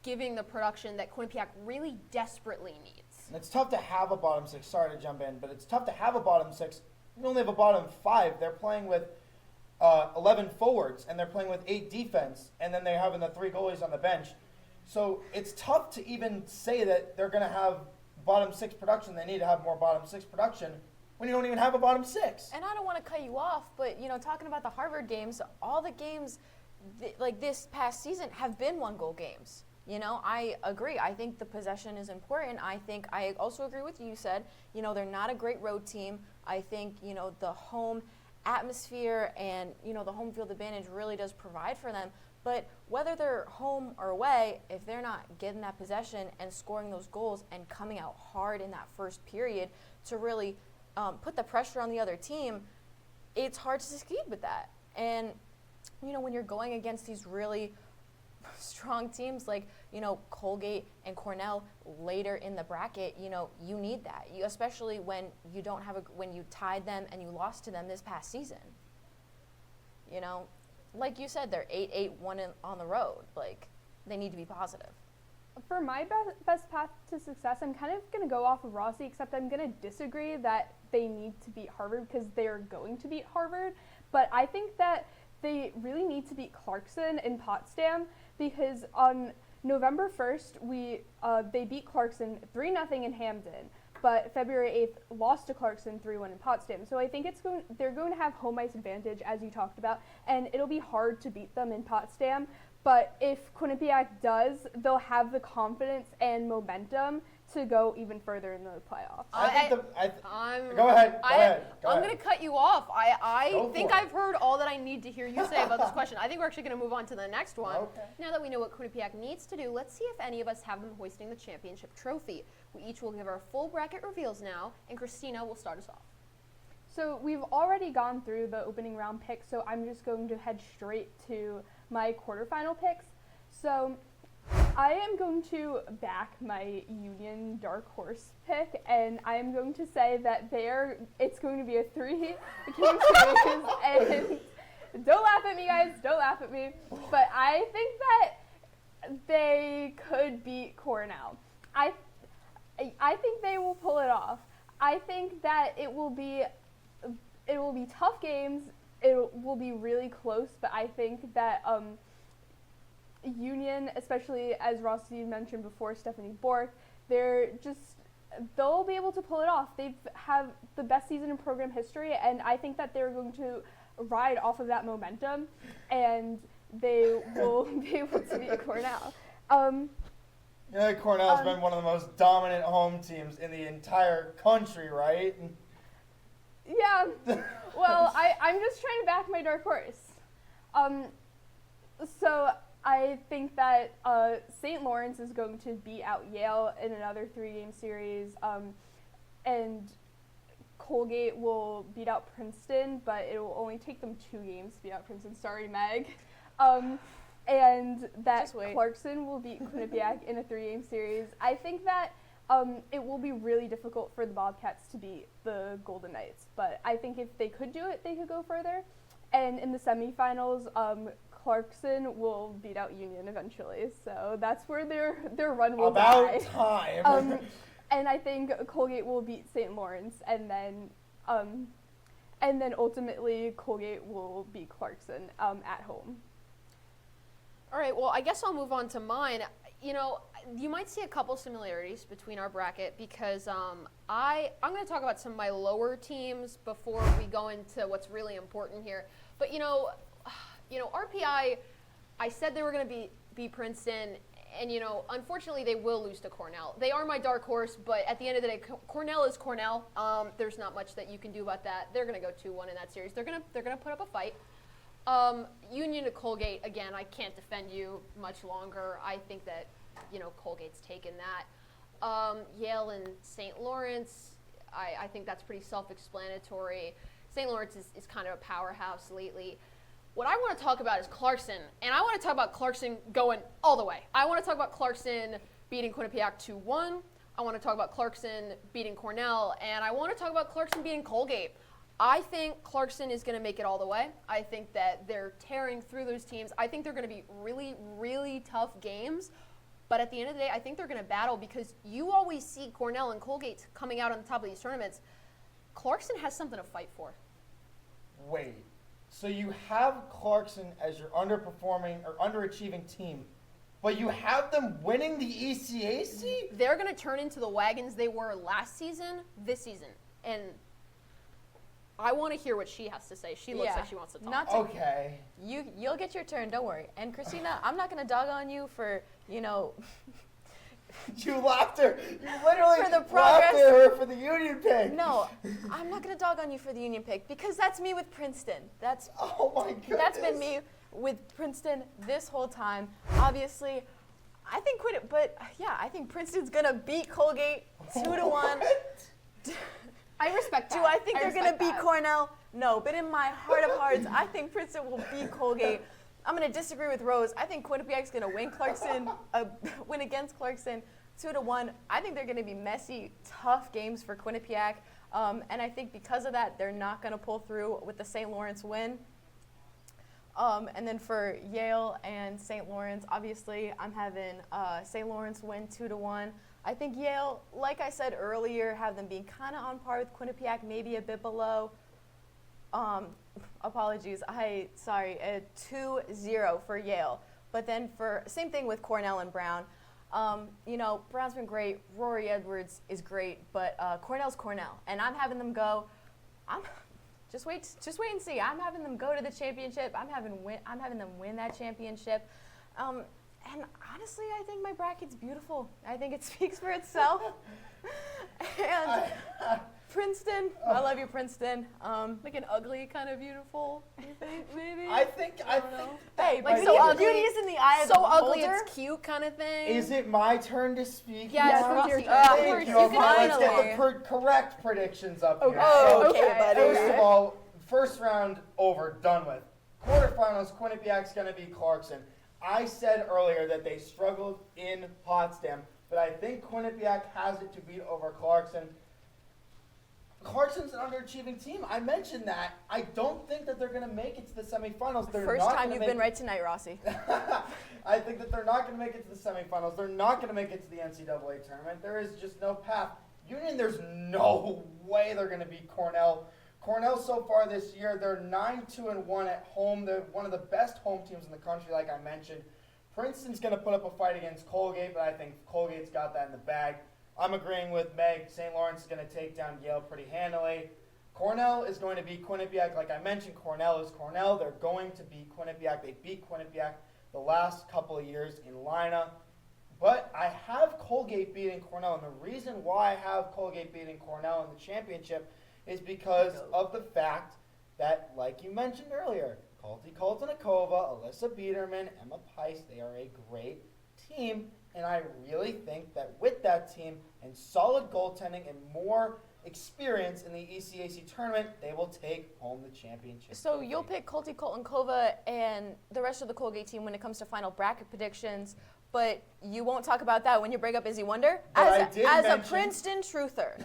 giving the production that Quinnipiac really desperately needs. And it's tough to have a bottom six. Sorry to jump in, but it's tough to have a bottom six. You only have a bottom 5. They're playing with 11 forwards, and they're playing with 8 defense, and then they're having the 3 goalies on the bench. So it's tough to even say that they're going to have bottom 6 production. They need to have more bottom 6 production when you don't even have a bottom 6. And I don't want to cut you off, but talking about the Harvard games, all the games like this past season have been 1-goal games. I agree. I think the possession is important. I also agree with you said, they're not a great road team. I think, the home atmosphere and, the home field advantage really does provide for them. But whether they're home or away, if they're not getting that possession and scoring those goals and coming out hard in that first period to really put the pressure on the other team, it's hard to succeed with that. And, when you're going against these really strong teams like, Colgate and Cornell later in the bracket, you need that. Especially when you don't have when you tied them and you lost to them this past season. Like you said, they're 8-1 on the road. Like, they need to be positive. For my best path to success, I'm kind of going to go off of Rossi, except I'm going to disagree that they need to beat Harvard because they are going to beat Harvard. But I think that they really need to beat Clarkson in Potsdam because on November 1st, they beat Clarkson 3-0 in Hamden, but February 8th lost to Clarkson 3-1 in Potsdam. So I think they're going to have home ice advantage, as you talked about, and it'll be hard to beat them in Potsdam. But if Quinnipiac does, they'll have the confidence and momentum to go even further in the playoffs. Go ahead. I'm going to cut you off. I think I've heard all that I need to hear you say about this question. I think we're actually going to move on to the next one. Okay. Now that we know what Quinnipiac needs to do, let's see if any of us have them hoisting the championship trophy. We each will give our full bracket reveals now, and Christina will start us off. So we've already gone through the opening round picks, so I'm just going to head straight to my quarterfinal picks. So I am going to back my Union Dark Horse pick, and I am going to say that it's going to be a 3-game series, and don't laugh at me, guys, don't laugh at me, but I think that they could beat Cornell. I think they will pull it off. I think that it will be tough games. It will be really close, but I think that Union, especially as Rossi mentioned before, Stephanie Bork, they'll be able to pull it off. They have the best season in program history, and I think that they're going to ride off of that momentum, and they will be able to beat Cornell. Cornell's been one of the most dominant home teams in the entire country, right? Yeah. Well, I'm just trying to back my dark horse. So I think that St. Lawrence is going to beat out Yale in another 3-game series, and Colgate will beat out Princeton, but it will only take them 2 games to beat out Princeton. Sorry, Meg. And that Clarkson will beat Quinnipiac in a 3-game series. I think that it will be really difficult for the Bobcats to beat the Golden Knights, but I think if they could do it, they could go further. And in the semifinals, Clarkson will beat out Union eventually, so that's where their run will die. About time. And I think Colgate will beat St. Lawrence, and then ultimately Colgate will beat Clarkson at home. All right, well, I guess I'll move on to mine. You might see a couple similarities between our bracket because I'm going to talk about some of my lower teams before we go into what's really important here. But, RPI, I said they were going to beat Princeton, And, unfortunately, they will lose to Cornell. They are my dark horse, but at the end of the day, Cornell is Cornell. There's not much that you can do about that. They're going to go 2-1 in that series. They're going to put up a fight. Union to Colgate, again, I can't defend you much longer. I think that, Colgate's taken that. Yale and St. Lawrence, I think that's pretty self-explanatory. St. Lawrence is kind of a powerhouse lately. What I want to talk about is Clarkson, and I want to talk about Clarkson going all the way. I want to talk about Clarkson beating Quinnipiac 2-1. I want to talk about Clarkson beating Cornell, and I want to talk about Clarkson beating Colgate. I think Clarkson is going to make it all the way. I think that they're tearing through those teams. I think they're going to be really, really tough games. But at the end of the day, I think they're going to battle because you always see Cornell and Colgate coming out on the top of these tournaments. Clarkson has something to fight for. Wait. So you have Clarkson as your underperforming or underachieving team, but you have them winning the ECAC? They're going to turn into the wagons they were last season, this season. And I want to hear what she has to say. She looks like she wants to talk. Okay. You'll get your turn, don't worry. And Christina, I'm not going to dog on you for, You laughed her. You literally for the laughed at her for the Union pick. No, I'm not going to dog on you for the Union pick because that's me with Princeton. Oh my goodness. That's been me with Princeton this whole time. Obviously, I think I think Princeton's going to beat Colgate 2-1. I respect that. Do I think they're going to beat Cornell? No, but in my heart of hearts, I think Princeton will beat Colgate. I'm going to disagree with Rose. I think Quinnipiac's going to win against Clarkson 2-1. I think they're going to be messy, tough games for Quinnipiac. And I think because of that, they're not going to pull through with the St. Lawrence win. And then for Yale and St. Lawrence, obviously, I'm having St. Lawrence win 2-1. I think Yale, like I said earlier, have them being kind of on par with Quinnipiac, maybe a bit below. Apologies. 2-0 for Yale. But then same thing with Cornell and Brown. Brown's been great. Rory Edwards is great, but Cornell's Cornell, and I'm having them go. Just wait and see. I'm having them go to the championship. I'm having them win that championship. And honestly, I think my bracket's beautiful. I think it speaks for itself. And Princeton, I love you, Princeton. Like an ugly kind of beautiful, you think, maybe? I think. Hey, like so ugly. Beauty is in the eye of the so ugly, beholder. it's cute kind of thing. Is it my turn to speak? Yes, now? it's your turn. Thank you. Let's get the correct predictions up here. Okay, buddy. First of all, first round over, done with. Quarterfinals, Quinnipiac's going to be Clarkson. I said earlier that they struggled in Potsdam, but I think Quinnipiac has it to beat over Clarkson. Clarkson's an underachieving team. I mentioned that. I don't think that they're going to make it to the semifinals. First time you've been right tonight, Rossi. I think that they're not going to make it to the semifinals. They're not going to make it to the NCAA tournament. There is just no path. Union, there's no way they're going to beat Cornell. Cornell so far this year, they're 9-2-1 at home. They're one of the best home teams in the country, like I mentioned. Princeton's going to put up a fight against Colgate, but I think Colgate's got that in the bag. I'm agreeing with Meg. St. Lawrence is going to take down Yale pretty handily. Cornell is going to beat Quinnipiac. Like I mentioned, Cornell is Cornell. They're going to beat Quinnipiac. They beat Quinnipiac the last couple of years in Lina. But I have Colgate beating Cornell, and the reason why I have Colgate beating Cornell in the championship is because of the fact that, like you mentioned earlier, Kalti Koltanakova, Alyssa Biederman, Emma Peiss, they are a great team. And I really think that with that team and solid goaltending and more experience in the ECAC tournament, they will take home the championship. So you'll pick Kalti Koltankova and the rest of the Colgate team when it comes to final bracket predictions, but you won't talk about that when you break up Izzy Wonder? As a Princeton truther.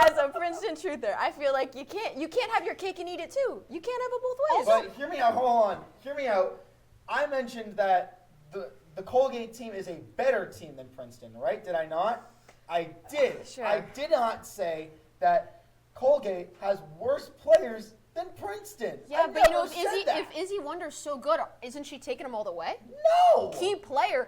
As a Princeton truther, I feel like you can't have your cake and eat it too. You can't have it both ways. But hear me out, hold on. Hear me out. I mentioned that the Colgate team is a better team than Princeton, right? Did I not? I did. Sure. I did not say that Colgate has worse players than Princeton. Yeah, but if Izzy Wonder's so good, isn't she taking them all the way? No! Key player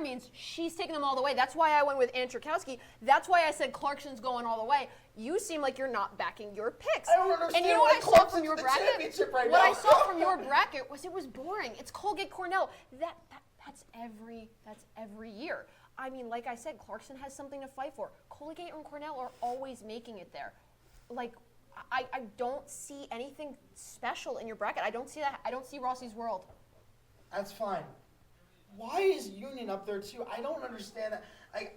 means she's taking them all the way. That's why I went with Ann Trukowski. That's why I said Clarkson's going all the way. You seem like you're not backing your picks. I don't understand. And you know what I saw from your bracket? Championship right what now. I saw from your bracket was it was boring. It's Colgate Cornell. That That's every year. I mean, like I said, Clarkson has something to fight for. Colgate and Cornell are always making it there. Like, I don't see anything special in your bracket. I don't see that. I don't see Rossi's World. That's fine. Why is Union up there too? I don't understand that.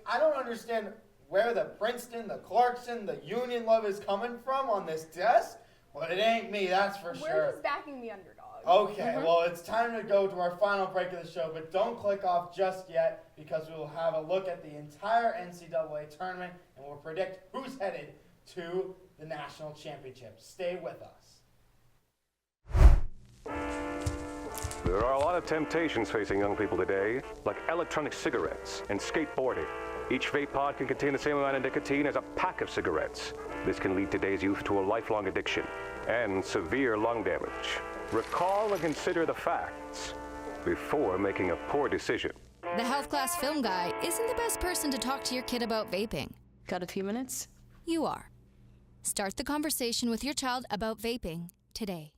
I don't understand where the Princeton, the Clarkson, the Union love is coming from on this desk. Well, it ain't me, that's for sure. We're just backing the underdog. Okay, well, it's time to go to our final break of the show, but don't click off just yet because we will have a look at the entire NCAA tournament and we'll predict who's headed to the national championship. Stay with us. There are a lot of temptations facing young people today, like electronic cigarettes and skateboarding. Each vape pod can contain the same amount of nicotine as a pack of cigarettes. This can lead today's youth to a lifelong addiction and severe lung damage. Recall and consider the facts before making a poor decision. The health class film guy isn't the best person to talk to your kid about vaping. Got a few minutes? You are. Start the conversation with your child about vaping today.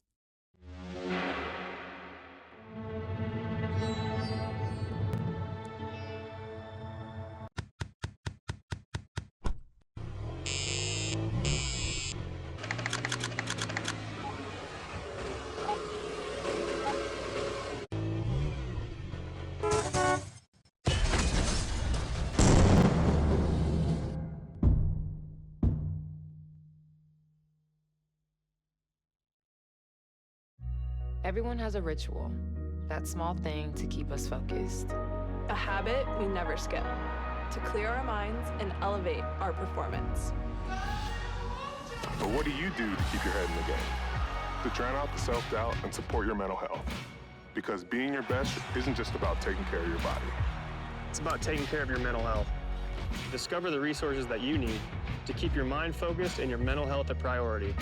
Everyone has a ritual, that small thing to keep us focused. A habit we never skip, to clear our minds and elevate our performance. But what do you do to keep your head in the game? To drown out the self-doubt and support your mental health. Because being your best isn't just about taking care of your body. It's about taking care of your mental health. Discover the resources that you need to keep your mind focused and your mental health a priority.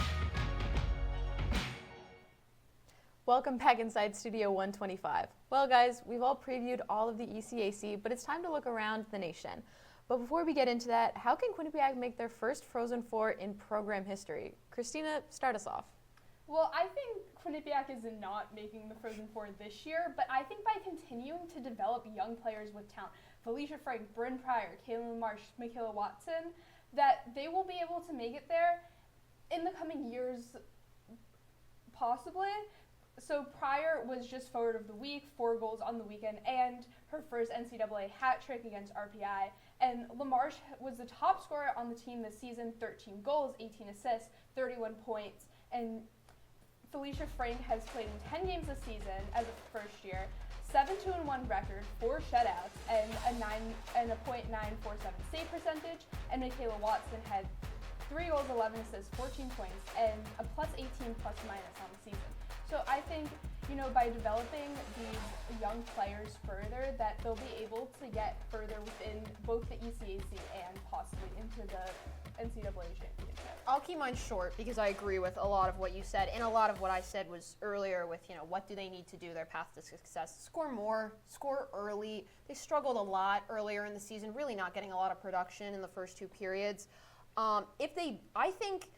Welcome back inside Studio 125. Well, guys, we've all previewed all of the ECAC, but it's time to look around the nation. But before we get into that, how can Quinnipiac make their first Frozen Four in program history? Christina, start us off. Well, I think Quinnipiac is not making the Frozen Four this year, but I think by continuing to develop young players with talent, Felicia Frank, Bryn Pryor, Kaylin LaMarche, Michaela Watson, that they will be able to make it there in the coming years, possibly. So Pryor was just forward of the week, 4 goals on the weekend, and her first NCAA hat trick against RPI. And LaMarche was the top scorer on the team this season, 13 goals, 18 assists, 31 points. And Felicia Frank has played in 10 games this season as a first year, 7-2-1 record, 4 shutouts, and a .947 save percentage. And Michaela Watson had 3 goals, 11 assists, 14 points, and a +18 plus minus on the season. So I think, by developing these young players further, that they'll be able to get further within both the ECAC and possibly into the NCAA championship. I'll keep mine short because I agree with a lot of what you said, and a lot of what I said was earlier with, what do they need to do, their path to success. Score more, score early. They struggled a lot earlier in the season, really not getting a lot of production in the first 2 periods. I think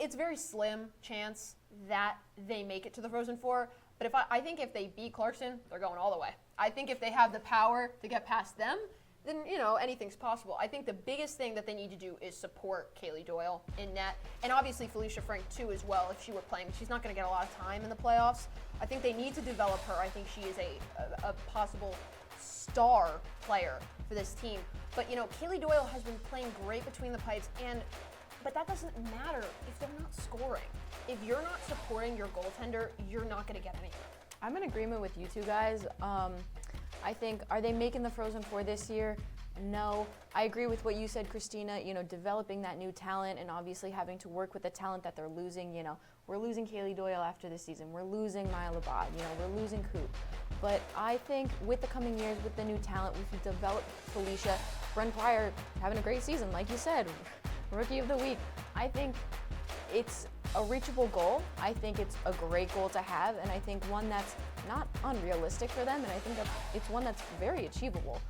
it's very slim chance that they make it to the Frozen Four, but I think if they beat Clarkson, they're going all the way. I think if they have the power to get past them, then, anything's possible. I think the biggest thing that they need to do is support Kaylee Doyle in net, and obviously Felicia Frank too as well if she were playing. She's not going to get a lot of time in the playoffs. I think they need to develop her. I think she is a possible star player for this team. But, Kaylee Doyle has been playing great between the pipes, but that doesn't matter if they're not scoring. If you're not supporting your goaltender, you're not going to get anywhere. I'm in agreement with you two guys. I think, are they making the Frozen Four this year? No. I agree with what you said, Christina, developing that new talent and obviously having to work with the talent that they're losing. We're losing Kaylee Doyle after this season. We're losing Maya Labad. We're losing Coop. But I think with the coming years, with the new talent, we can develop Felicia. Bryn Pryor having a great season, like you said, Rookie of the Week. I think it's a reachable goal. I think it's a great goal to have, and I think one that's not unrealistic for them, and I think that it's one that's very achievable.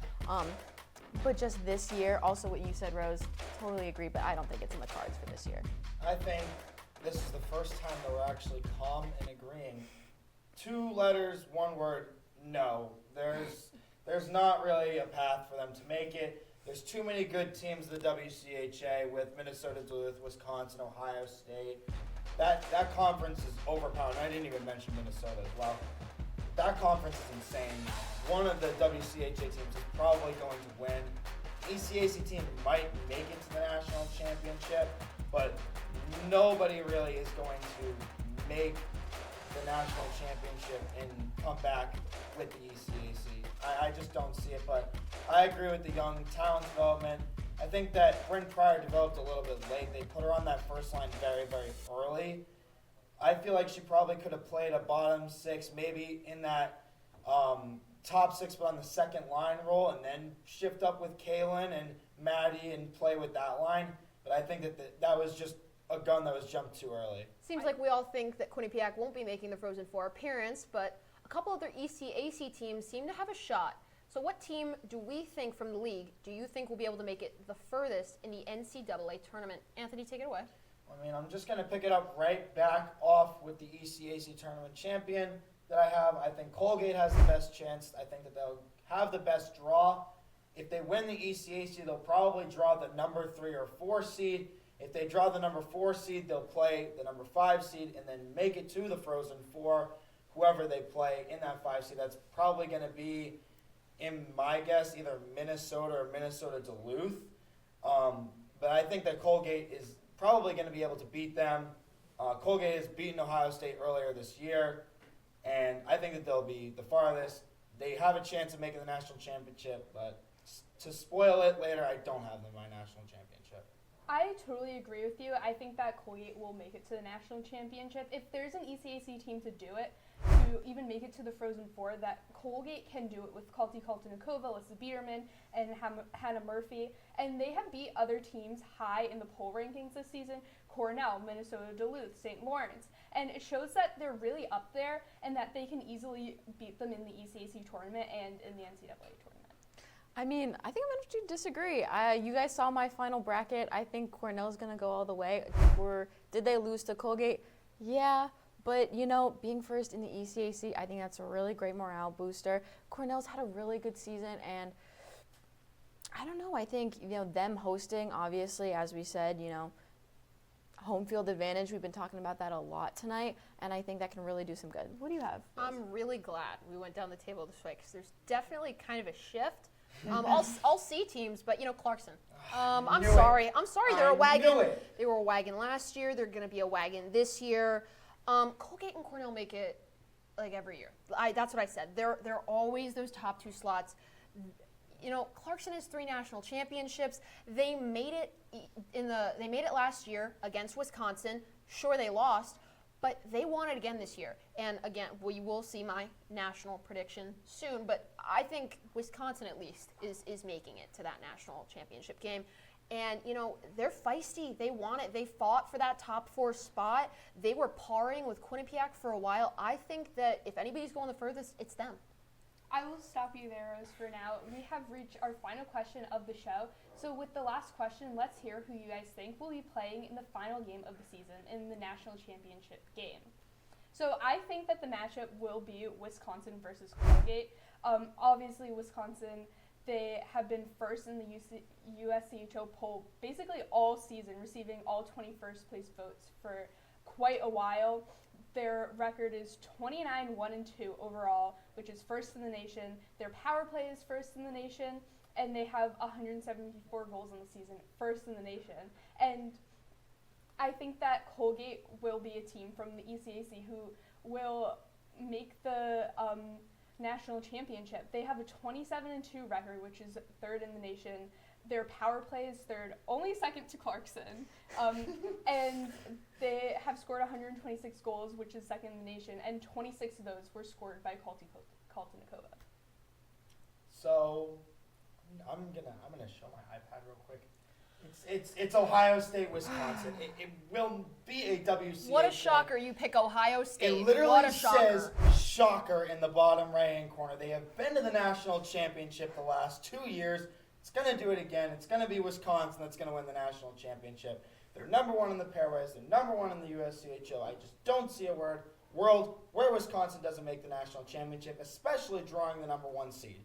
But just this year, also what you said, Rose, totally agree, but I don't think it's in the cards for this year. I think this is the first time that we're actually calm and agreeing. 2 letters, 1 word, no. They're there's not really a path for them to make it. There's too many good teams in the WCHA with Minnesota, Duluth, Wisconsin, Ohio State. That conference is overpowered. I didn't even mention Minnesota as well. That conference is insane. One of the WCHA teams is probably going to win. ECAC team might make it to the national championship, but nobody really is going to make the national championship and come back with the ECAC. I just don't see it, but I agree with the young talent development. I think that Bryn Pryor developed a little bit late. They put her on that first line very, very early. I feel like she probably could have played a bottom six, maybe in that top six, but on the second line role, and then shift up with Kaylin and Maddie and play with that line. But I think that was just a gun that was jumped too early. Seems like we all think that Quinnipiac won't be making the Frozen Four appearance, but a couple other ECAC teams seem to have a shot. So what team do we think from the league do you think will be able to make it the furthest in the NCAA tournament? Anthony, take it away. I mean, I'm just going to pick it up right back off with the ECAC tournament champion that I have. I think Colgate has the best chance. I think that they'll have the best draw. If they win the ECAC, they'll probably draw the number 3 or 4 seed. If they draw the number 4 seed, they'll play the number 5 seed and then make it to the Frozen Four. Whoever they play in that 5 seed, that's probably going to be, in my guess, either Minnesota or Minnesota Duluth. But I think that Colgate is probably going to be able to beat them. Colgate has beaten Ohio State earlier this year, and I think that they'll be the farthest. They have a chance of making the national championship, but to spoil it later, I don't have them in my national championship. I totally agree with you. I think that Colgate will make it to the national championship. If there's an ECAC team to do it, to even make it to the Frozen Four, that Colgate can do it with Kalti Kaltinikova, Alyssa Biederman, and Hannah Murphy. And they have beat other teams high in the poll rankings this season: Cornell, Minnesota Duluth, St. Lawrence. And it shows that they're really up there and that they can easily beat them in the ECAC tournament and in the NCAA tournament. I mean, I think I'm going to disagree. You guys saw my final bracket. I think Cornell's going to go all the way. Did they lose to Colgate? Yeah. But, you know, being first in the ECAC, I think that's a really great morale booster. Cornell's had a really good season, and I don't know. I think, you know, them hosting, obviously, as we said, you know, home field advantage. We've been talking about that a lot tonight, and I think that can really do some good. What do you have? I'm really glad we went down the table this way because there's definitely kind of a shift. All C teams, but you know Clarkson. I'm sorry. They're a wagon. They were a wagon last year. They're going to be a wagon this year. Colgate and Cornell make it like every year. That's what I said. They're always those top 2 slots. You know, Clarkson has 3 national championships. They made it They made it last year against Wisconsin. Sure, they lost, but they won it again this year. And again, we will see my national prediction soon. But I think Wisconsin at least is making it to that national championship game. And, you know, they're feisty. They want it. They fought for that top 4 spot. They were parring with Quinnipiac for a while. I think that if anybody's going the furthest, it's them. I will stop you there, Rose, for now. We have reached our final question of the show. So with the last question, let's hear who you guys think will be playing in the final game of the season in the national championship game. So I think that the matchup will be Wisconsin versus Colgate. Obviously, Wisconsin, they have been first in the USCHO poll basically all season, receiving all 21st place votes for quite a while. Their record is 29-1-2 overall, which is first in the nation. Their power play is first in the nation, and they have 174 goals in the season, first in the nation. And I think that Colgate will be a team from the ECAC who will make the national championship. They have a 27-2 record, which is third in the nation. Their power play is third, only second to Clarkson. And they have scored 126 goals, which is second in the nation, and 26 of those were scored by Kaltinikova. So I'm gonna show my iPad real quick. It's Ohio State, Wisconsin. It will be a WCA. What a shocker! You pick Ohio State. It literally what a shocker. says "shocker" in the bottom right-hand corner. They have been to the national championship the last 2 years. It's going to do it again. It's going to be Wisconsin that's going to win the national championship. They're number 1 in the pairwise. They're number 1 in the USCHO. I just don't see a world where Wisconsin doesn't make the national championship, especially drawing the number 1 seed.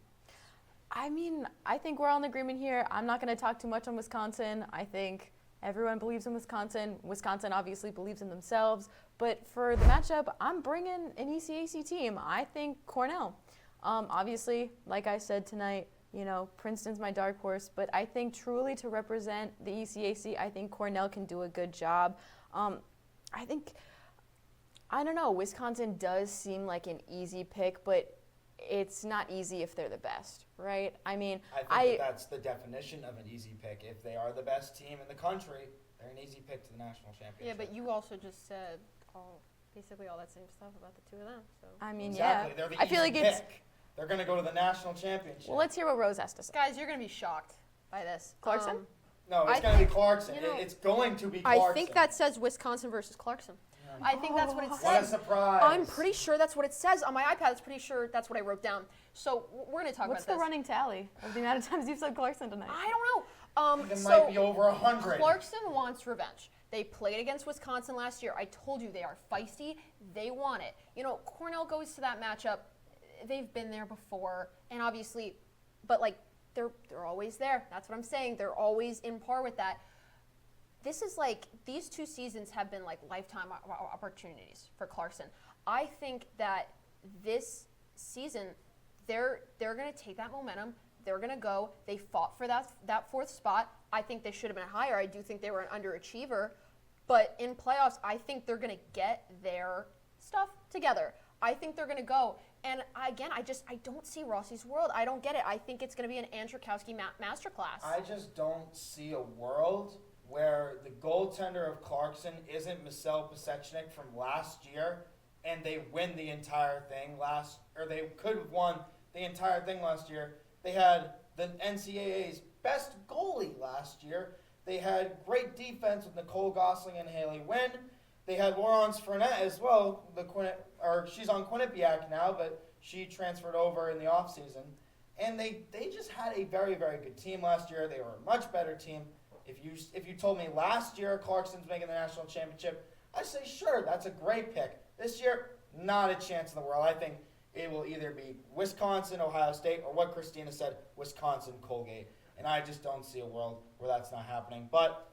I mean, I think we're all in agreement here. I'm not going to talk too much on Wisconsin. I think everyone believes in Wisconsin. Wisconsin obviously believes in themselves. But for the matchup, I'm bringing an ECAC team. I think Cornell. Obviously, like I said tonight, Princeton's my dark horse. But I think truly to represent the ECAC, I think Cornell can do a good job. I don't know, Wisconsin does seem like an easy pick, but it's not easy if they're the best, right? I mean, I think that's the definition of an easy pick. If they are the best team in the country, they're an easy pick to the national championship. Yeah, but you also just said basically all that same stuff about the two of them. So I mean, exactly. yeah. They're the I feel easy like it's. pick. They're going to go to the national championship. Well, let's hear what Rose has to say. Guys, you're going to be shocked by this. Clarkson? No, it's going to be Clarkson. It's going to be Clarkson. I think that says Wisconsin versus Clarkson. I think that's what it says. What a surprise. I'm pretty sure that's what it says on my iPad. It's pretty sure that's what I wrote down. So we're going to talk What's about this. the running tally of the amount of times you've said Clarkson tonight? I don't know. It might be over 100. Clarkson wants revenge. They played against Wisconsin last year. I told you they are feisty. They want it. Cornell goes to that matchup. They've been there before, and obviously, but they're always there. That's what I'm saying. They're always in par with that. This is these 2 seasons have been lifetime opportunities for Clarkson. I think that this season, they're going to take that momentum. They're going to go. They fought for that 4th spot. I think they should have been higher. I do think they were an underachiever. But in playoffs, I think they're going to get their stuff together. I think they're going to go. And again, I don't see Rossi's world. I don't get it. I think it's going to be an Andrzejkowski masterclass. I just don't see a world where the goaltender of Clarkson isn't Marcel Pesechnik from last year, and they win the entire thing or they could have won the entire thing last year. They had the NCAA's best goalie last year. They had great defense with Nicole Gosling and Haley Wynn. They had Laurence Fournette as well. She's on Quinnipiac now, but she transferred over in the offseason. And they just had a very, very good team last year. They were a much better team. If you told me last year Clarkson's making the national championship, I'd say sure, that's a great pick. This year, not a chance in the world. I think it will either be Wisconsin, Ohio State, or what Christina said, Wisconsin, Colgate. And I just don't see a world where that's not happening. But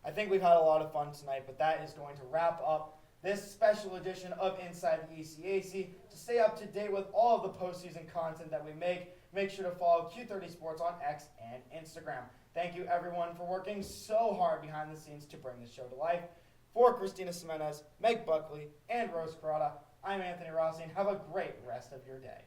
I think we've had a lot of fun tonight, but that is going to wrap up this special edition of Inside the ECAC. To stay up to date with all of the postseason content that we make sure to follow Q30 Sports on X and Instagram. Thank you, everyone, for working so hard behind the scenes to bring this show to life. For Christina Semenez, Meg Buckley, and Rose Carrata, I'm Anthony Rossi, and have a great rest of your day.